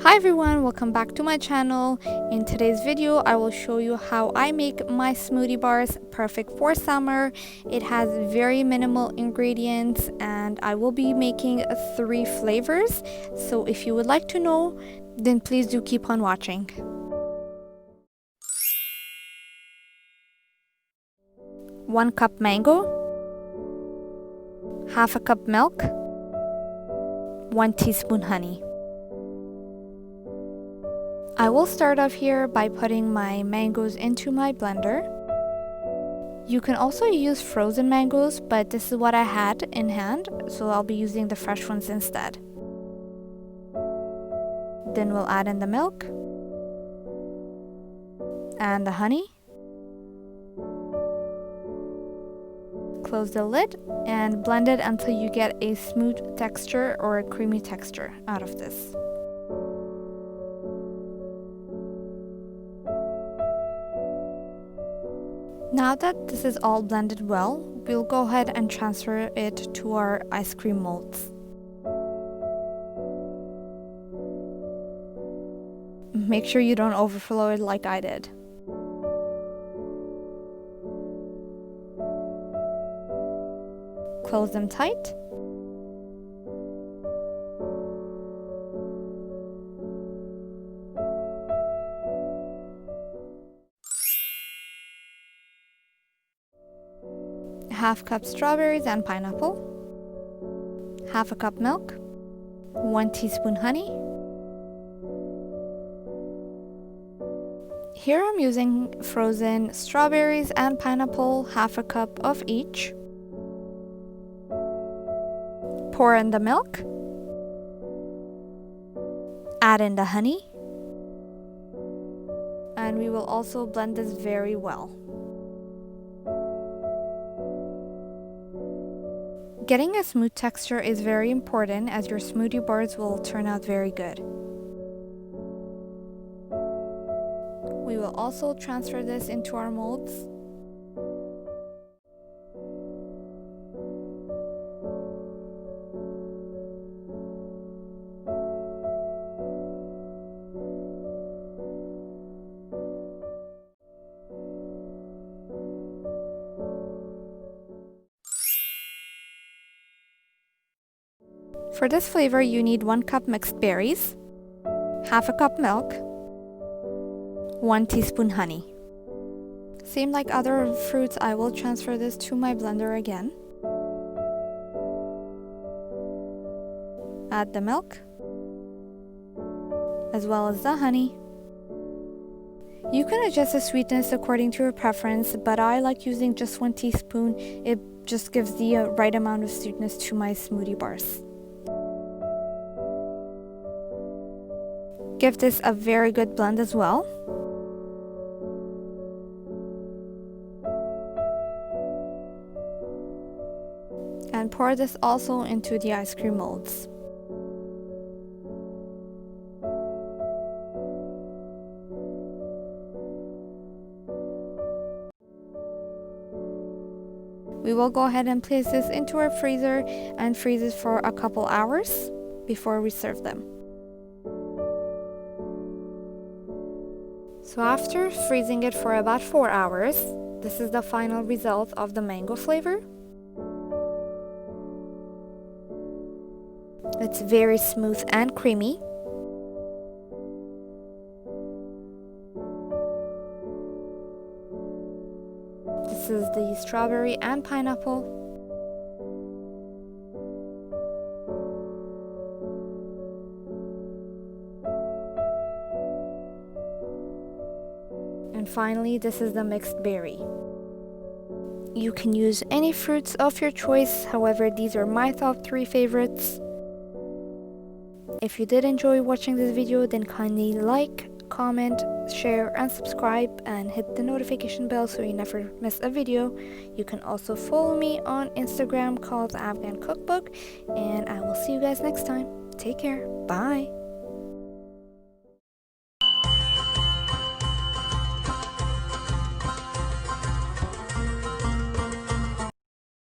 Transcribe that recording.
Hi everyone, welcome back to my channel. In today's video, I will show you how I make my smoothie bars perfect for summer. It has very minimal ingredients and I will be making 3 flavors. So if you would like to know, then please do keep on watching. 1 cup mango, half a cup milk, 1 teaspoon honey. I will start off here by putting my mangoes into my blender. You can also use frozen mangoes, but this is what I had in hand, so I'll be using the fresh ones instead. Then we'll add in the milk and the honey. Close the lid and blend it until you get a smooth texture or a creamy texture out of this. Now that this is all blended well, we'll go ahead and transfer it to our ice cream molds. Make sure you don't overflow it like I did. Close them tight. Half cup strawberries and pineapple, half a cup milk, 1 teaspoon honey. Here I'm using frozen strawberries and pineapple, half a cup of each. Pour in the milk, add in the honey, and we will also blend this very well. Getting a smooth texture is very important as your smoothie bars will turn out very good. We will also transfer this into our molds. For this flavor, you need 1 cup mixed berries, half a cup milk, 1 teaspoon honey. Same like other fruits, I will transfer this to my blender again. Add the milk, as well as the honey. You can adjust the sweetness according to your preference, but I like using just 1 teaspoon. It just gives the right amount of sweetness to my smoothie bars. Give this a very good blend as well. And pour this also into the ice cream molds. We will go ahead and place this into our freezer and freeze it for a couple hours before we serve them. So after freezing it for about 4 hours, this is the final result of the mango flavor. It's very smooth and creamy. This is the strawberry and pineapple. And finally, this is the mixed berry. You can use any fruits of your choice, however, these are my top 3 favorites. If you did enjoy watching this video, then kindly like, comment, share, and subscribe, and hit the notification bell so you never miss a video. You can also follow me on Instagram called Afghan Cookbook, and I will see you guys next time. Take care. Bye.